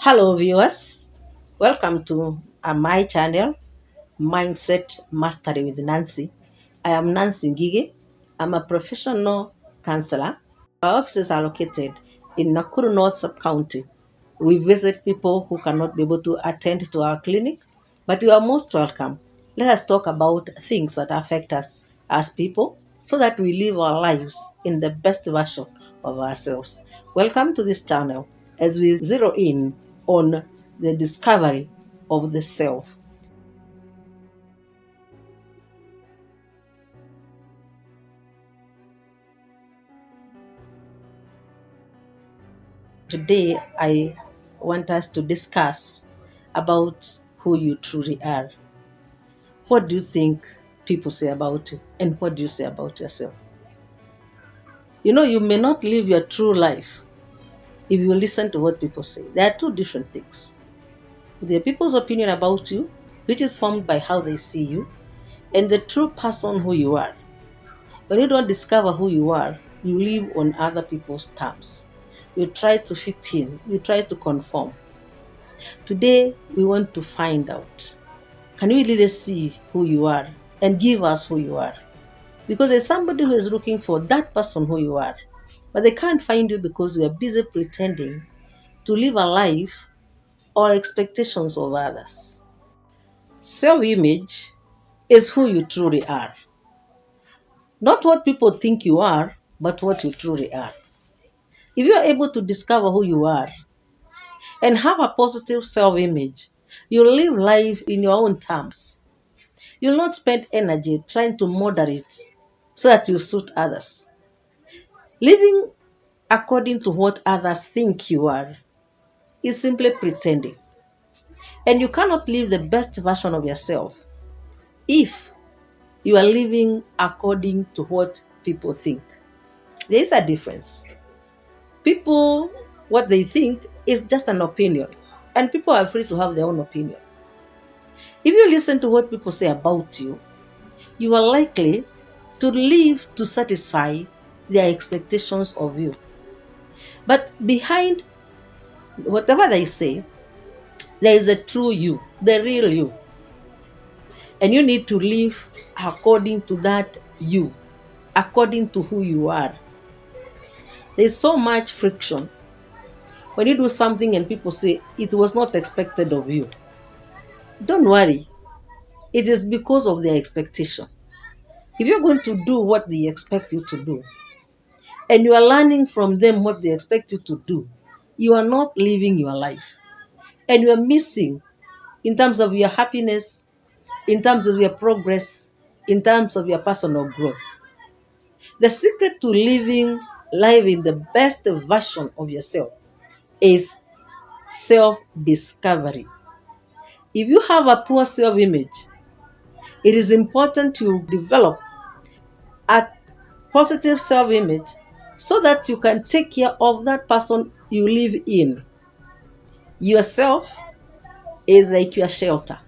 Hello, viewers. Welcome to my channel, Mindset Mastery with Nancy. I am Nancy Ngige. I'm a professional counselor. Our offices are located in Nakuru North Sub-County. We visit people who cannot be able to attend to our clinic, but you are most welcome. Let us talk about things that affect us as people so that we live our lives in the best version of ourselves. Welcome to this channel as we zero in on the discovery of the self. Today, I want us to discuss about who you truly are. What do you think people say about you, and what do you say about yourself? You may not live your true life if you listen to what people say. There are two different things. There are people's opinion about you, which is formed by how they see you, and the true person who you are. When you don't discover who you are, you live on other people's terms. You try to fit in, you try to conform. Today, we want to find out, can you really see who you are and give us who you are? Because there's somebody who is looking for that person who you are, but they can't find you because you are busy pretending to live a life or expectations of others. Self image is who you truly are. Not what people think you are, but what you truly are. If you are able to discover who you are and have a positive self image, you'll live life in your own terms. You'll not spend energy trying to moderate so that you suit others. Living according to what others think you are is simply pretending. And you cannot live the best version of yourself if you are living according to what people think. There is a difference. People, what they think is just an opinion, and people are free to have their own opinion. If you listen to what people say about you, you are likely to live to satisfy their expectations of you. But behind whatever they say, there is a true you, the real you. And you need to live according to that you, according to who you are. There's so much friction when you do something and people say it was not expected of you. Don't worry, it is because of their expectation. If you're going to do what they expect you to do, and you are learning from them what they expect you to do, you are not living your life. And you are missing in terms of your happiness, in terms of your progress, in terms of your personal growth. The secret to living life in the best version of yourself is self discovery. If you have a poor self image, it is important to develop a positive self image so that you can take care of that person you live in. Yourself is like your shelter.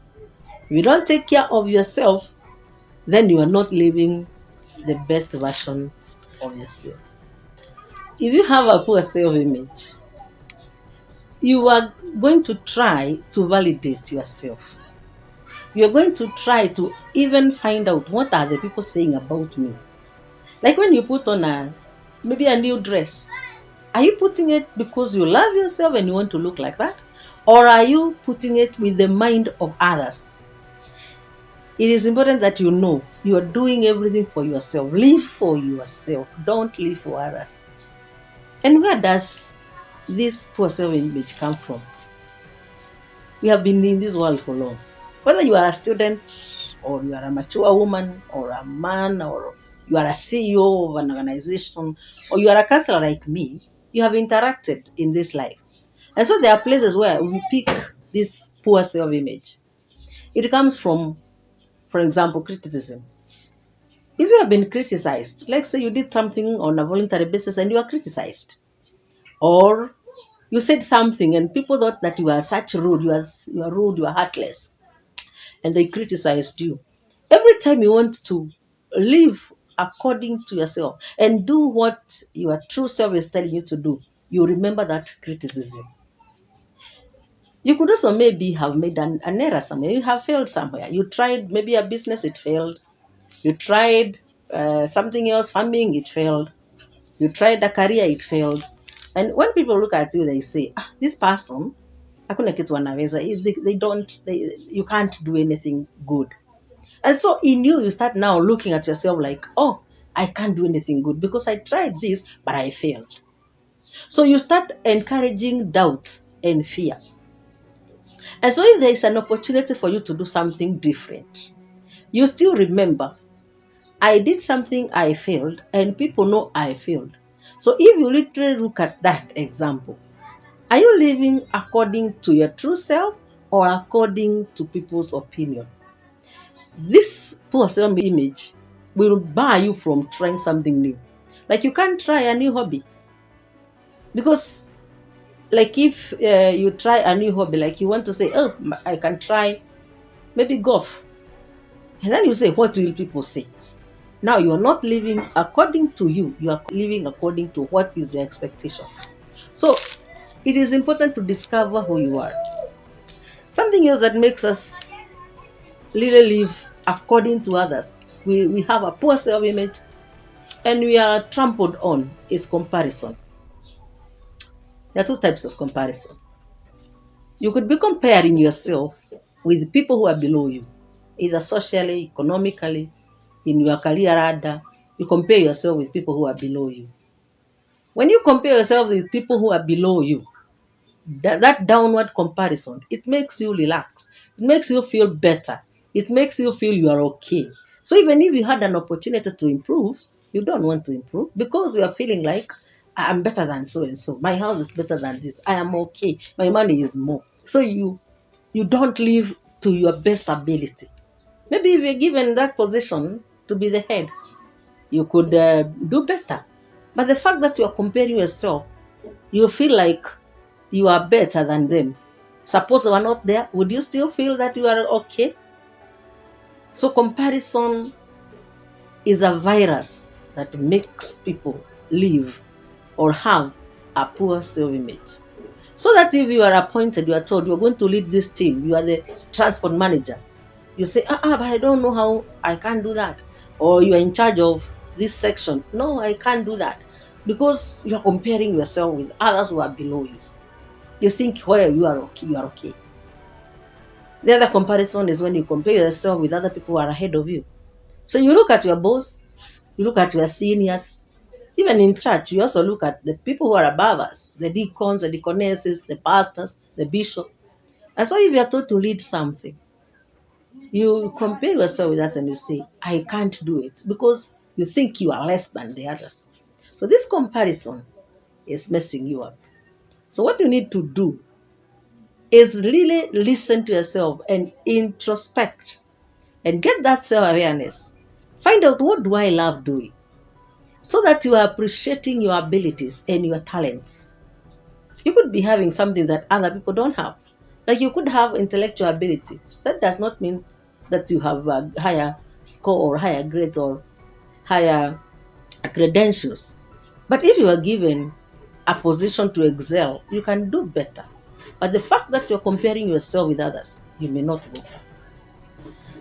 If you don't take care of yourself, then you are not living the best version of yourself. If you have a poor self image, you are going to try to validate yourself. You are going to try to even find out what are the people saying about me. Like when you put on maybe a new dress, are you putting it because you love yourself and you want to look like that? Or are you putting it with the mind of others? It is important that you know you are doing everything for yourself. Live for yourself. Don't live for others. And where does this poor self-image come from? We have been in this world for long. Whether you are a student or you are a mature woman or a man or you are a CEO of an organization or you are a counselor like me, you have interacted in this life. And so there are places where we pick this poor self-image. It comes from, for example, criticism. If you have been criticized, let's say you did something on a voluntary basis and you are criticized, or you said something and people thought that you are such rude, you are rude, you are heartless, and they criticized you. Every time you want to live according to yourself and do what your true self is telling you to do, you remember that criticism. You could also maybe have made an error somewhere. You have failed somewhere. You tried maybe a business, it failed. You tried something else, farming, it failed. You tried a career, it failed. And when people look at you, they say, this person, hakuna kitu wanaweza. You can't do anything good. And so in you, you start now looking at yourself like, oh, I can't do anything good because I tried this, but I failed. So you start encouraging doubts and fear. And so if there is an opportunity for you to do something different, you still remember, I did something, I failed, and people know I failed. So if you literally look at that example, are you living according to your true self or according to people's opinion? This poor self-image will bar you from trying something new. Like you can't try a new hobby because, like, if you try a new hobby, like you want to say, oh, I can try maybe golf, and then you say, what will people say? Now you are not living according to you. You are living according to what is your expectation. So it is important to discover who you are. Something else that makes us really live according to others. We have a poor self-image and we are trampled on is comparison. There are two types of comparison. You could be comparing yourself with people who are below you, either socially, economically, in your career ladder. You compare yourself with people who are below you. When you compare yourself with people who are below you, that downward comparison, it makes you relax. It makes you feel better. It makes you feel you are okay. So even if you had an opportunity to improve, you don't want to improve because you are feeling like, I'm better than so and so. My house is better than this. I am okay. My money is more. So you don't live to your best ability. Maybe if you're given that position to be the head, you could do better. But the fact that you are comparing yourself, you feel like you are better than them. Suppose they were not there, would you still feel that you are okay? So comparison is a virus that makes people live or have a poor self-image. So that if you are appointed, you are told you are going to lead this team, you are the transport manager. You say, but I don't know how, I can't do that. Or you are in charge of this section. No, I can't do that. Because you are comparing yourself with others who are below you. You think, well, you are okay, you are okay. The other comparison is when you compare yourself with other people who are ahead of you. So you look at your boss, you look at your seniors, even in church, you also look at the people who are above us, the deacons, the deaconesses, the pastors, the bishop. And so if you are told to lead something, you compare yourself with that and you say, I can't do it because you think you are less than the others. So this comparison is messing you up. So what you need to do is really listen to yourself and introspect and get that self-awareness. Find out, what do I love doing? So that you are appreciating your abilities and your talents. You could be having something that other people don't have. Like you could have intellectual ability. That does not mean that you have a higher score or higher grades or higher credentials. But if you are given a position to excel, you can do better. But the fact that you're comparing yourself with others, you may not go far.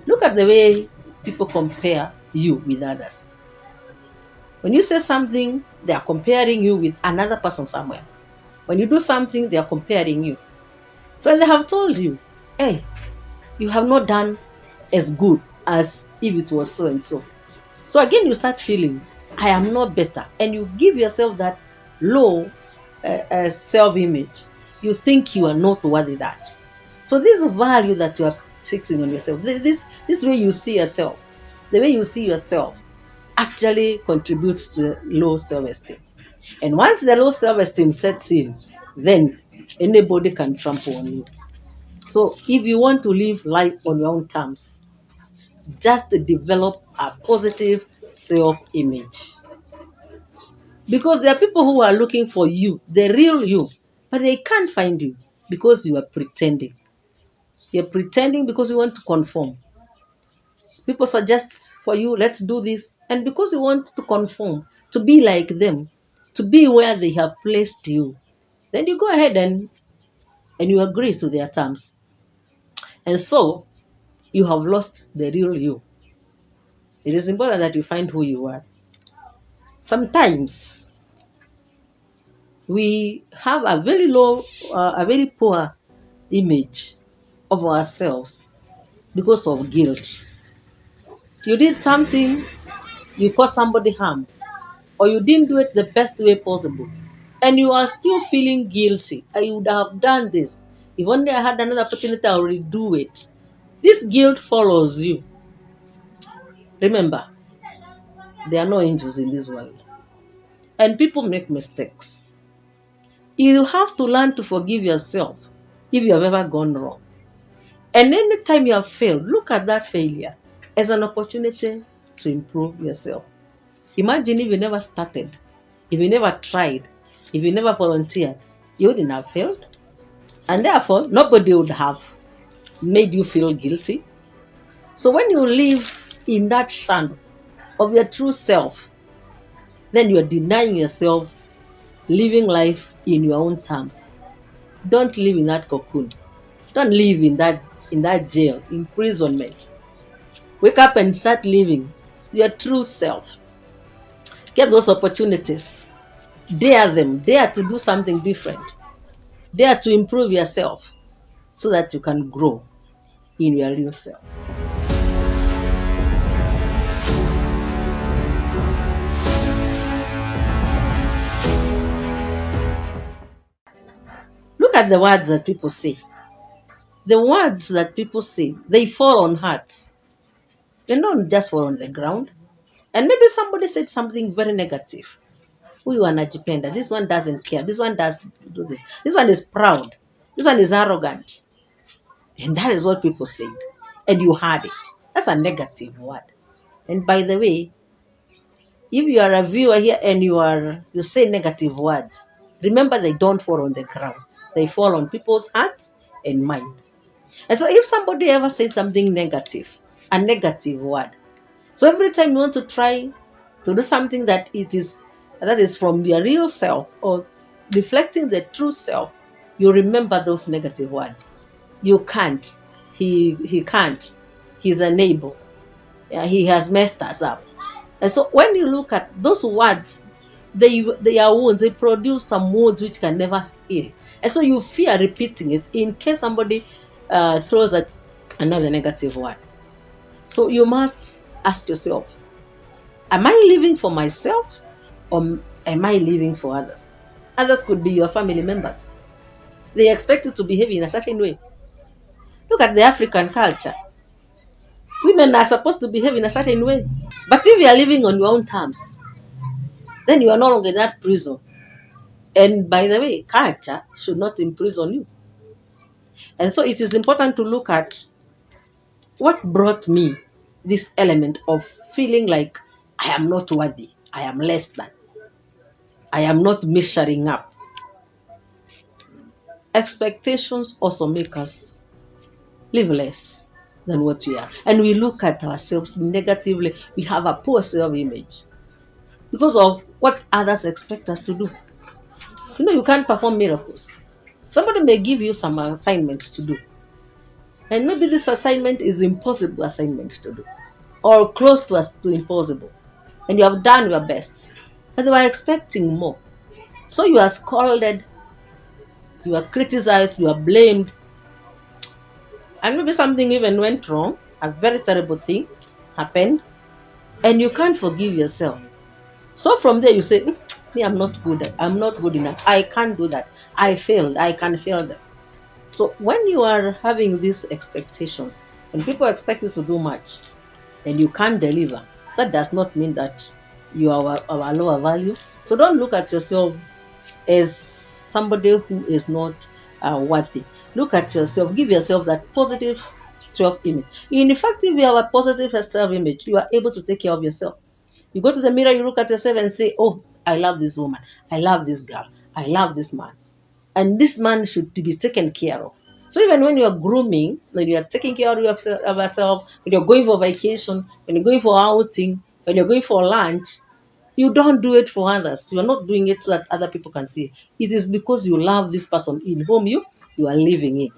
Look at the way people compare you with others. When you say something, they are comparing you with another person somewhere. When you do something, they are comparing you. So they have told you, hey, you have not done as good as if it was so and so. So again, you start feeling, I am not better. And you give yourself that low self-image. You think you are not worthy that. So this value that you are fixing on yourself, this way you see yourself, the way you see yourself actually contributes to low self-esteem. And once the low self-esteem sets in, then anybody can trample on you. So if you want to live life on your own terms, just develop a positive self-image. Because there are people who are looking for you, the real you, but they can't find you because you are pretending. You're pretending because you want to conform. People suggest for you, let's do this. And because you want to conform, to be like them, to be where they have placed you, then you go ahead and and you agree to their terms. And so you have lost the real you. It is important that you find who you are. Sometimes we have a very low, a very poor image of ourselves because of guilt. You did something, you caused somebody harm, or you didn't do it the best way possible, and you are still feeling guilty. I would have done this. If only I had another opportunity, I would redo it. This guilt follows you. Remember, there are no angels in this world, and people make mistakes. You have to learn to forgive yourself if you have ever gone wrong. And anytime you have failed, look at that failure as an opportunity to improve yourself. Imagine if you never started, if you never tried, if you never volunteered, you wouldn't have failed. And therefore, nobody would have made you feel guilty. So when you live in that shadow of your true self, then you are denying yourself living life in your own terms. Don't live in that cocoon. Don't live in that jail, imprisonment. Wake up and start living your true self. Get those opportunities. Dare them. Dare to do something different. Dare to improve yourself so that you can grow in your real self. Look at the words that people say. The words that people say, they fall on hearts. They don't just fall on the ground. And maybe somebody said something very negative. Huyu anajipenda. This one doesn't care. This one does do this. This one is proud. This one is arrogant. And that is what people said. And you heard it. That's a negative word. And by the way, if you are a viewer here and you say negative words, remember they don't fall on the ground. They fall on people's hearts and mind. And so if somebody ever said something negative, a negative word, so every time you want to try to do something that is from your real self or reflecting the true self, you remember those negative words. You can't. He can't. He's unable. Yeah, he has messed us up. And so when you look at those words, they are wounds. They produce some wounds which can never heal. And so you fear repeating it in case somebody throws another negative word. So you must ask yourself, am I living for myself or am I living for others? Others could be your family members. They expect you to behave in a certain way. Look at the African culture. Women are supposed to behave in a certain way. But if you are living on your own terms, then you are no longer in that prison. And by the way, culture should not imprison you. And so it is important to look at what brought me this element of feeling like I am not worthy, I am less than, I am not measuring up. Expectations also make us live less than what we are. And we look at ourselves negatively. We have a poor self image because of what others expect us to do. You know, you can't perform miracles. Somebody may give you some assignments to do. And maybe this assignment is impossible assignment to do. Or close to us to impossible. And you have done your best. But they were expecting more. So you are scolded, you are criticized, you are blamed. And maybe something even went wrong. A very terrible thing happened. And you can't forgive yourself. So from there you say, me, I'm not good. I'm not good enough. I can't do that. I failed. I can fail them. So when you are having these expectations, when people expect you to do much and you can't deliver, that does not mean that you are a lower value. So don't look at yourself as somebody who is not worthy. Look at yourself. Give yourself that positive self-image. In fact, if you have a positive self-image, you are able to take care of yourself. You go to the mirror, you look at yourself and say, oh, I love this woman. I love this girl. I love this man. And this man should be taken care of. So even when you are grooming, when you are taking care of yourself, when you're going for vacation, when you're going for outing, when you're going for lunch, you don't do it for others. You're not doing it so that other people can see. It is because you love this person in whom you you are living in.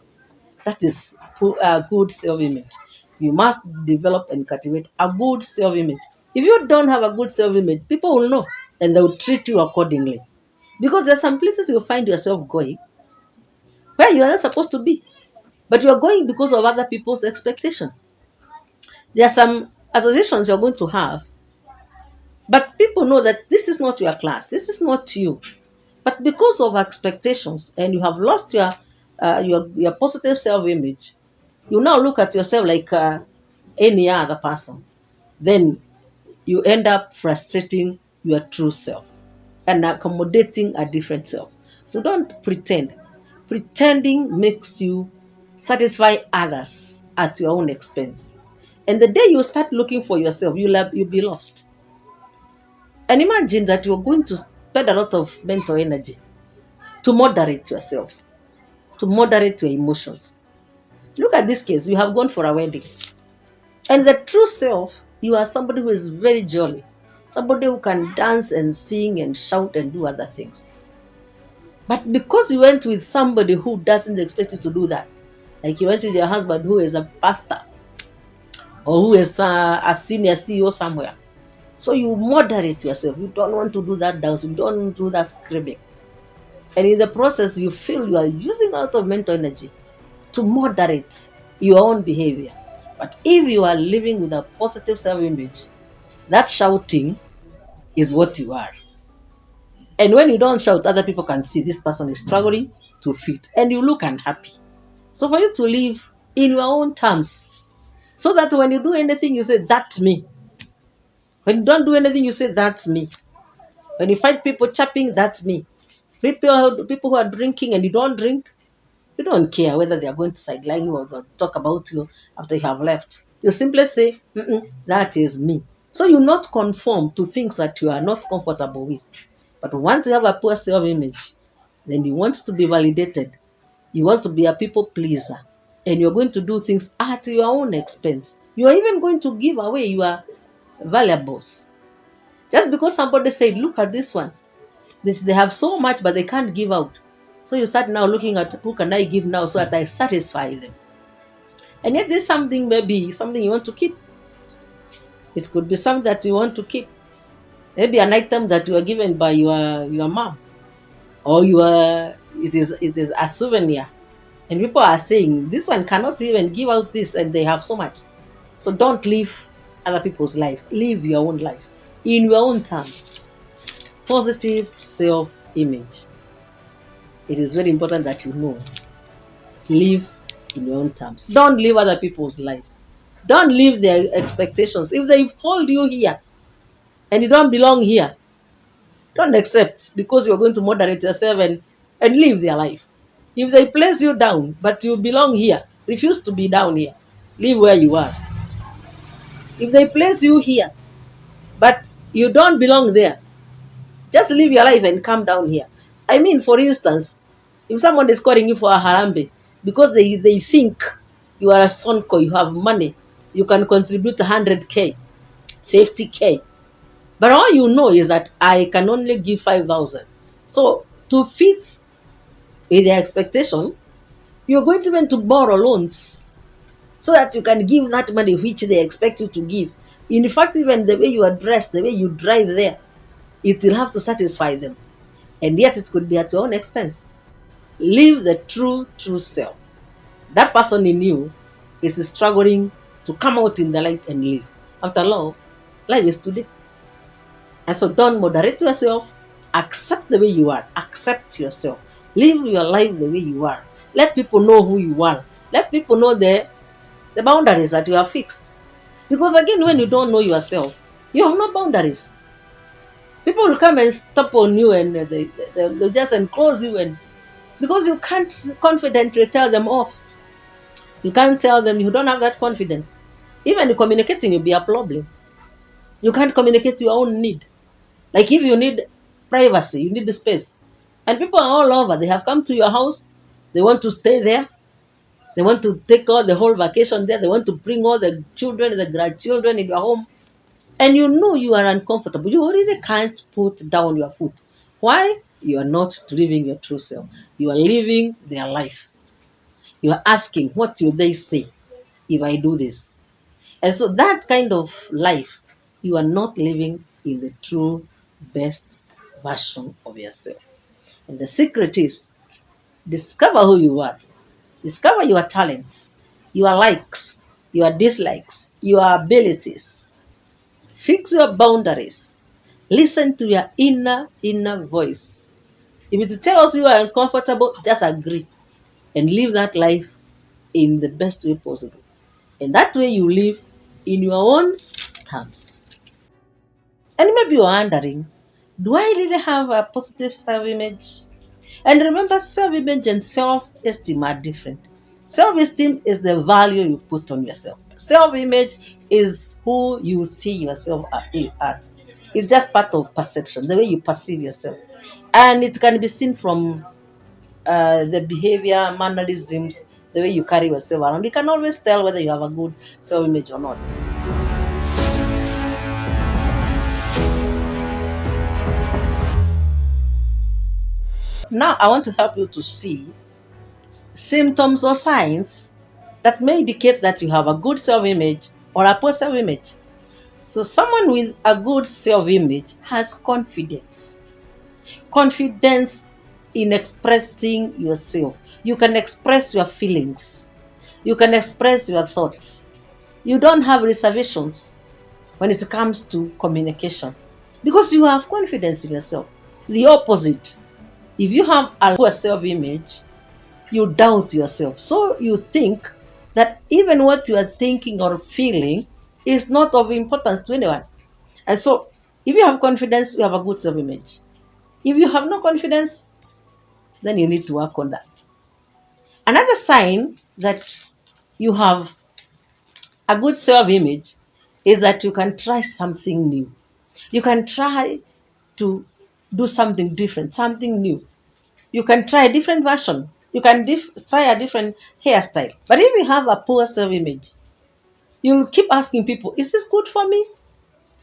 That is a good self-image. You must develop and cultivate a good self-image. If you don't have a good self-image, people will know and they will treat you accordingly. Because there are some places you'll find yourself going where you are not supposed to be, but you are going because of other people's expectation. There are some associations you're going to have, but people know that this is not your class, this is not you. But because of expectations, and you have lost your positive self-image, you now look at yourself like any other person. Then you end up frustrating your true self and accommodating a different self. So don't pretend. Pretending makes you satisfy others at your own expense. And the day you start looking for yourself, you'll be lost. And imagine that you're going to spend a lot of mental energy to moderate yourself, to moderate your emotions. Look at this case. You have gone for a wedding. And the true self, you are somebody who is very jolly, somebody who can dance and sing and shout and do other things. But because you went with somebody who doesn't expect you to do that, like you went with your husband who is a pastor or who is a senior CEO somewhere, so you moderate yourself. You don't want to do that dance, you don't want to do that screaming. And in the process, you feel you are using out of mental energy to moderate your own behavior. But if you are living with a positive self image, that shouting is what you are. And when you don't shout, other people can see this person is struggling to fit, and you look unhappy. So for you to live in your own terms, so that when you do anything, you say, that's me. When you don't do anything, you say, that's me. When you find people chapping, that's me. People who are drinking and you don't drink, you don't care whether they are going to sideline you or talk about you after you have left. You simply say, that is me. So you not conform to things that you are not comfortable with. But once you have a poor self-image, then you want to be validated. You want to be a people pleaser. And you're going to do things at your own expense. You are even going to give away your valuables. Just because somebody said, look at this one. They have so much, but they can't give out. So you start now looking at who can I give now so that I satisfy them. And yet this something maybe something you want to keep. It could be something that you want to keep. Maybe an item that you are given by your mom, or it is a souvenir. And people are saying this one cannot even give out this, and they have so much. So don't live other people's life. Live your own life in your own terms. Positive self-image. It is very important that you know. Live in your own terms. Don't live other people's life. Don't live their expectations. If they hold you here and you don't belong here, don't accept because you're going to moderate yourself and live their life. If they place you down, but you belong here, refuse to be down here. Live where you are. If they place you here, but you don't belong there, just live your life and come down here. I mean, for instance, if someone is calling you for a harambe because they think you are a sonko, you have money, you can contribute 100K, 50K. But all you know is that I can only give 5,000. So to fit with their expectation, you're going to want to borrow loans so that you can give that money which they expect you to give. In fact, even the way you are dressed, the way you drive there, it will have to satisfy them. And yet it could be at your own expense. Live the true self. That person in you is struggling to come out in the light and live. After all, life is today. And so don't moderate yourself. Accept the way you are. Accept yourself. Live your life the way you are. Let people know who you are. Let people know the boundaries that you have fixed. Because again, when you don't know yourself, you have no boundaries. People will come and step on you and they'll just enclose you, and because you can't confidently tell them off. You can't tell them you don't have that confidence. Even communicating will be a problem. You can't communicate your own need. Like if you need privacy, you need the space. And people are all over. They have come to your house. They want to stay there. They want to take all the whole vacation there. They want to bring all the children, the grandchildren in your home. And you know you are uncomfortable. You already can't put down your foot. Why? You are not living your true self. You are living their life. You are asking, what will they say if I do this? And so that kind of life, you are not living in the true best version of yourself. And the secret is discover who you are, discover your talents, your likes, your dislikes, your abilities. Fix your boundaries. Listen to your inner voice. If it tells you are uncomfortable, just agree and live that life in the best way possible. And that way you live in your own terms. And maybe you're wondering, do I really have a positive self image? And remember, self image and self esteem are different. Self esteem is the value you put on yourself, self image is who you see yourself at. It's just part of perception, the way you perceive yourself. And it can be seen from the behavior, mannerisms, the way you carry yourself around. You can always tell whether you have a good self image or not. Now, I want to help you to see symptoms or signs that may indicate that you have a good self image or a poor self image. So, someone with a good self image has confidence. Confidence in expressing yourself. You can express your feelings, you can express your thoughts. You don't have reservations when it comes to communication because you have confidence in yourself. The opposite, if you have a poor self image, you doubt yourself. So you think that even what you are thinking or feeling is not of importance to anyone. And so, if you have confidence, you have a good self image. If you have no confidence, then you need to work on that. Another sign that you have a good self image is that you can try something new. You can try to do something different, something new. You can try a different version. You can try a different hairstyle. But if you have a poor self image, you'll keep asking people, is this good for me?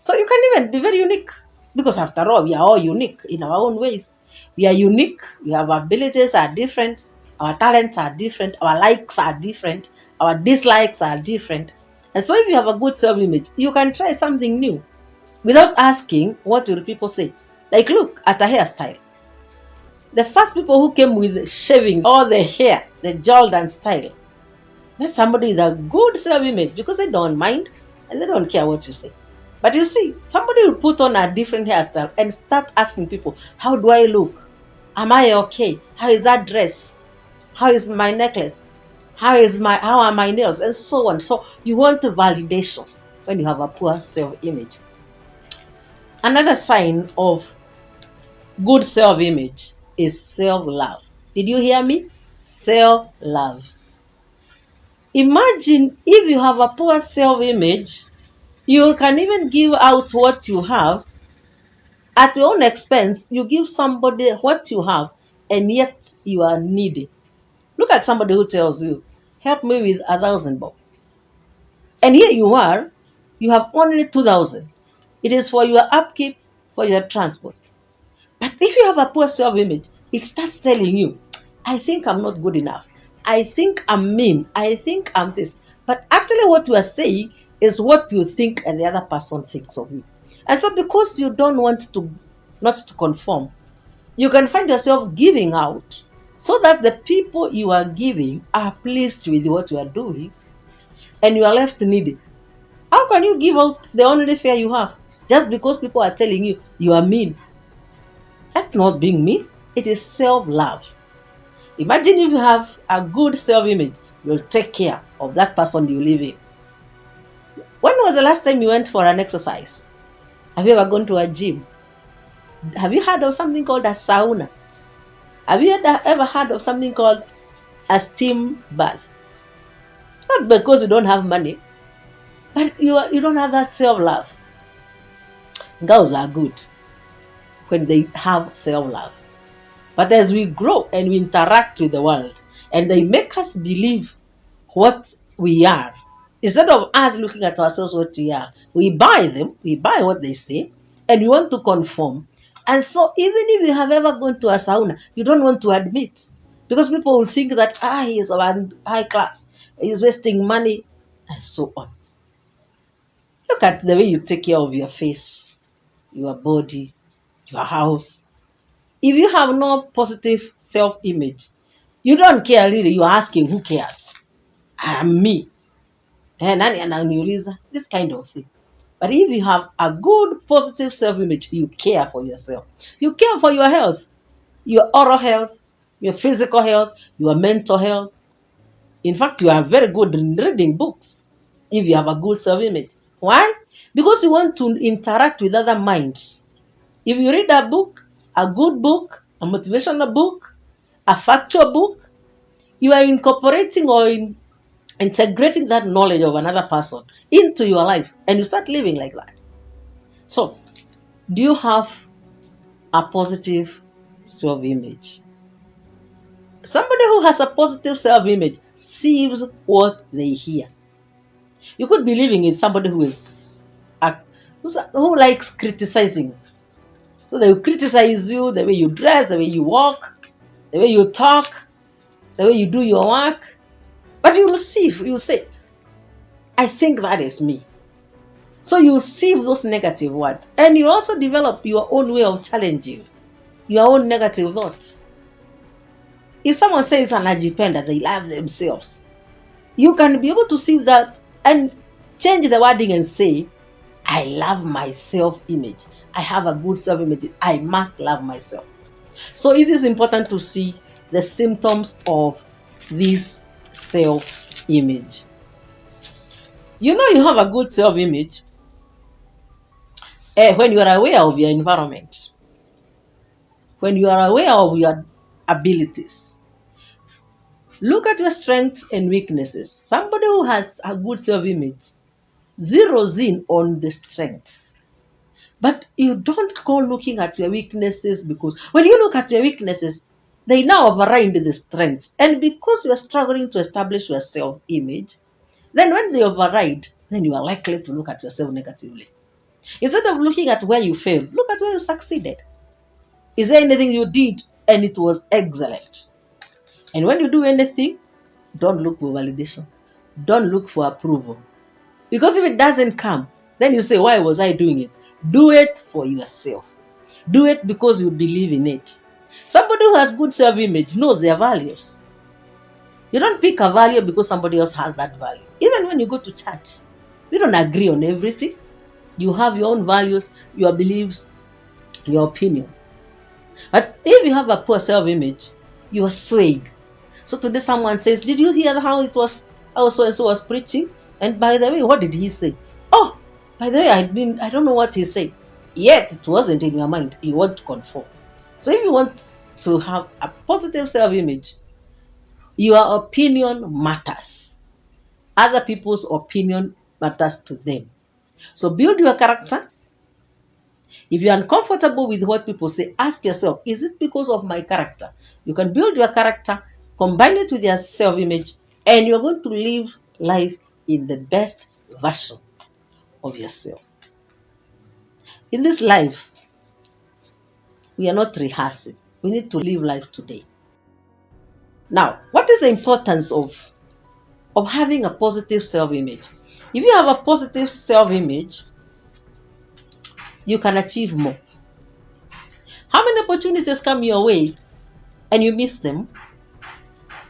So you can even be very unique because after all, we are all unique in our own ways. We are unique. We have abilities are different. Our talents are different. Our likes are different. Our dislikes are different. And so if you have a good self-image, you can try something new without asking what will people say. Like look at a hairstyle. The first people who came with shaving all the hair, the Jordan style, that's somebody with a good self image because they don't mind and they don't care what you say. But you see, somebody will put on a different hairstyle and start asking people, how do I look? Am I okay? How is that dress? How is my necklace? How are my nails? And so on. So you want validation when you have a poor self image. Another sign of good self image is self love. Did you hear me? Self love. Imagine if you have a poor self image, you can even give out what you have at your own expense. You give somebody what you have, and yet you are needy. Look at somebody who tells you, help me with 1,000 bob. And here you are, you have only 2,000. It is for your upkeep, for your transport. But if you have a poor self image, it starts telling you, I think I'm not good enough. I think I'm mean. I think I'm this. But actually, what you are saying is what you think and the other person thinks of you. And so, because you don't want to not to conform, you can find yourself giving out so that the people you are giving are pleased with what you are doing and you are left needy. How can you give out the only fare you have just because people are telling you you are mean? That's not being mean. It is self-love. Imagine if you have a good self-image, you'll take care of that person you live in. When was the last time you went for an exercise? Have you ever gone to a gym? Have you heard of something called a sauna? Have you ever heard of something called a steam bath? Not because you don't have money, but you don't have that self-love. Girls are good when they have self-love. But as we grow and we interact with the world, and they make us believe what we are, instead of us looking at ourselves what we are, we buy them, we buy what they say, and we want to conform. And so, even if you have ever gone to a sauna, you don't want to admit Because people will think that he is a high class, he's wasting money, and so on. Look at the way you take care of your face, your body, your house. If you have no positive self-image, you don't care really. You're asking who cares? I'm me. And this kind of thing. But if you have a good positive self-image, you care for yourself. You care for your health, your oral health, your physical health, your mental health. In fact, you are very good in reading books if you have a good self-image. Why? Because you want to interact with other minds. If you read a good book, a motivational book, a factual book, you are incorporating or integrating that knowledge of another person into your life and you start living like that. So, do you have a positive self image? Somebody who has a positive self image sees what they hear. You could be living with somebody who likes criticizing. So they will criticize you, the way you dress, the way you walk, the way you talk, the way you do your work. But you say, I think that is me. So you receive those negative words. And you also develop your own way of challenging your own negative thoughts. If someone says an agipenda, they love themselves, you can be able to see that and change the wording and say, I love my self image. I have a good self image. I must love myself. So it is important to see the symptoms of this self image. You know, you have a good self image when you are aware of your environment, when you are aware of your abilities. Look at your strengths and weaknesses. Somebody who has a good self image zeroes in on the strengths. But you don't go looking at your weaknesses, because when you look at your weaknesses, they now override the strengths. And because you are struggling to establish your self image, then when they override, then you are likely to look at yourself negatively. Instead of looking at where you failed, look at where you succeeded. Is there anything you did and it was excellent? And when you do anything, don't look for validation. Don't look for approval. Because if it doesn't come, then you say, why was I doing it? Do it for yourself. Do it because you believe in it. Somebody who has good self-image knows their values. You don't pick a value because somebody else has that value. Even when you go to church, you don't agree on everything. You have your own values, your beliefs, your opinion. But if you have a poor self-image, you are swayed. So today someone says, did you hear how it was, how so and so was preaching? And by the way, what did he say? Oh, by the way, I don't know what he said. Yet it wasn't in your mind. You want to conform. So if you want to have a positive self-image, your opinion matters. Other people's opinion matters to them. So build your character. If you're uncomfortable with what people say, ask yourself, is it because of my character? You can build your character, combine it with your self image, and you're going to live life in the best version of yourself. In this life, we are not rehearsing. We need to live life today. Now, what is the importance of having a positive self image? If you have a positive self image, you can achieve more. How many opportunities come your way and you miss them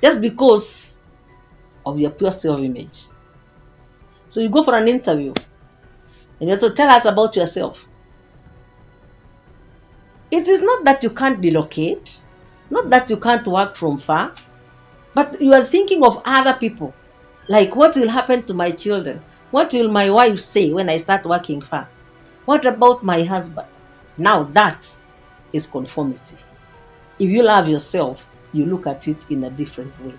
just because of your pure self-image? So you go for an interview and you have to tell us about yourself. It is not that you can't relocate, not that you can't work from far, but you are thinking of other people. Like, what will happen to my children? What will my wife say when I start working far? What about my husband? Now that is conformity. If you love yourself, you look at it in a different way.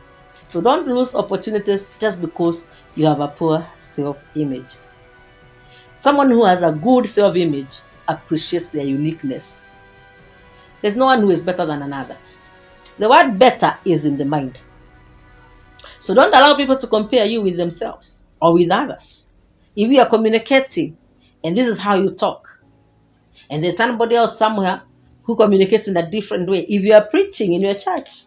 So don't lose opportunities just because you have a poor self-image. Someone who has a good self-image appreciates their uniqueness. There's no one who is better than another. The word better is in the mind. So don't allow people to compare you with themselves or with others. If you are communicating and this is how you talk, and there's somebody else somewhere who communicates in a different way, if you are preaching in your church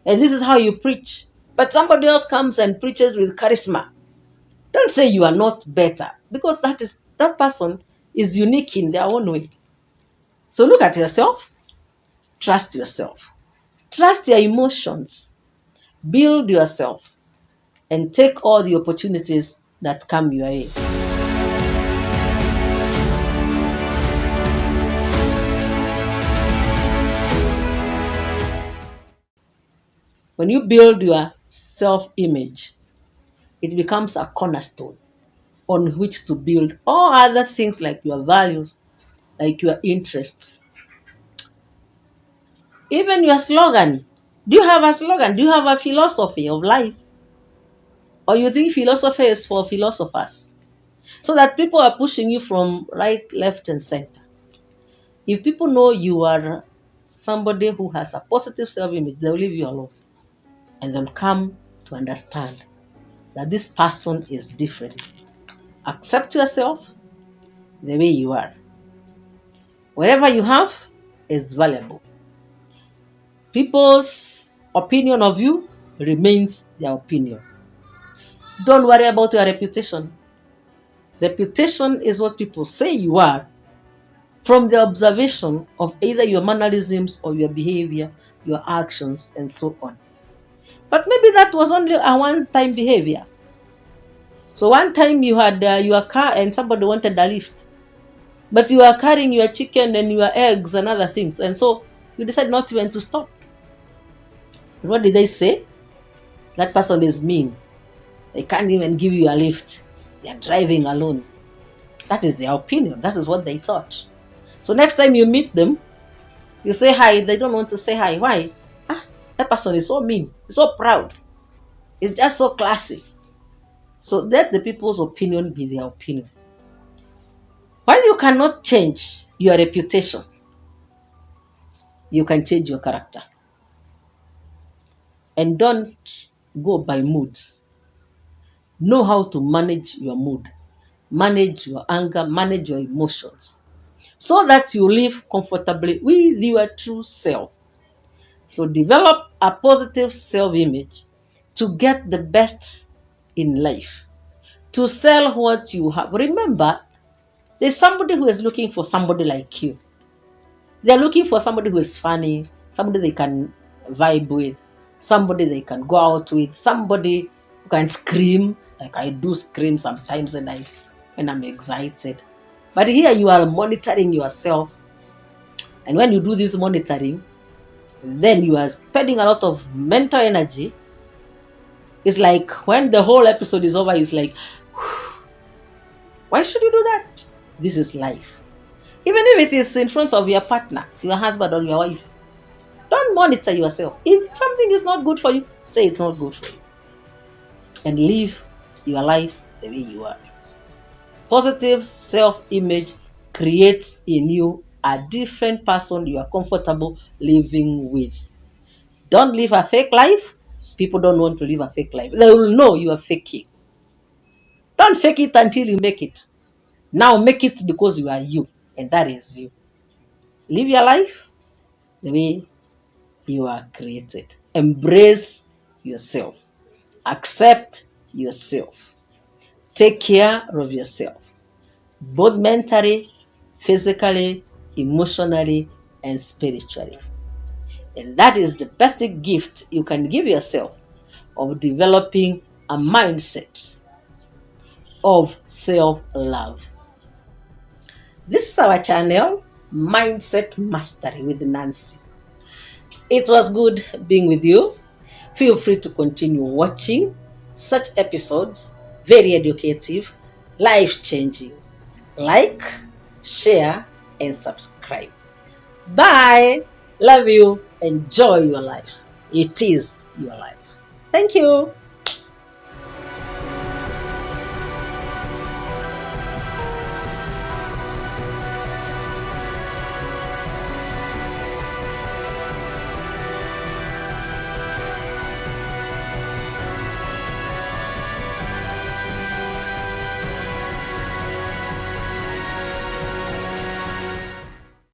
And this is how you preach. But somebody else comes and preaches with charisma. Don't say you are not better, because that person is unique in their own way. So look at yourself, trust yourself, trust your emotions, build yourself, and take all the opportunities that come your way. When you build your self-image, it becomes a cornerstone on which to build all other things, like your values, like your interests, even your slogan. Do you have a slogan? Do you have a philosophy of life? Or you think philosophy is for philosophers? So that people are pushing you from right, left, and center. If people know you are somebody who has a positive self-image, they'll leave you alone. And they'll come to understand that this person is different. Accept yourself the way you are. Whatever you have is valuable. People's opinion of you remains their opinion. Don't worry about your reputation. Reputation is what people say you are from the observation of either your mannerisms or your behavior, your actions, and so on. But maybe that was only a one-time behavior. So one time you had your car and somebody wanted a lift, but you are carrying your chicken and your eggs and other things, and so you decide not even to stop. What did they say? That person is mean. They can't even give you a lift. They are driving alone. That is their opinion. That is what they thought. So next time you meet them, you say hi. They don't want to say hi. Why? That person is so mean, so proud. It's just so classy. So let the people's opinion be their opinion. While you cannot change your reputation, you can change your character. And don't go by moods. Know how to manage your mood, manage your anger, manage your emotions, so that you live comfortably with your true self. So develop a positive self-image to get the best in life, to sell what you have. Remember, there's somebody who is looking for somebody like you. They're looking for somebody who is funny, somebody they can vibe with, somebody they can go out with, somebody who can scream, like I do scream sometimes when I'm excited. But here you are monitoring yourself, and when you do this monitoring, then you are spending a lot of mental energy. It's like when the whole episode is over, it's like, why should you do that? This is life. Even if it is in front of your partner, your husband or your wife, don't monitor yourself. If something is not good for you, say it's not good for you. And live your life the way you are. Positive self-image creates in you a different person you are comfortable living with. Don't live a fake life. People don't want to live a fake life. They will know you are faking. Don't fake it until you make it. Now make it because you are you, and that is you. Live your life the way you are created. Embrace yourself. Accept yourself. Take care of yourself, both mentally, physically, emotionally, and spiritually. And that is the best gift you can give yourself, of developing a mindset of self-love. This is our channel, Mindset Mastery with Nancy. It was good being with you. Feel free to continue watching such episodes, very educative, life-changing. Like, share, and subscribe. Bye. Love you. Enjoy your life. It is your life. Thank you.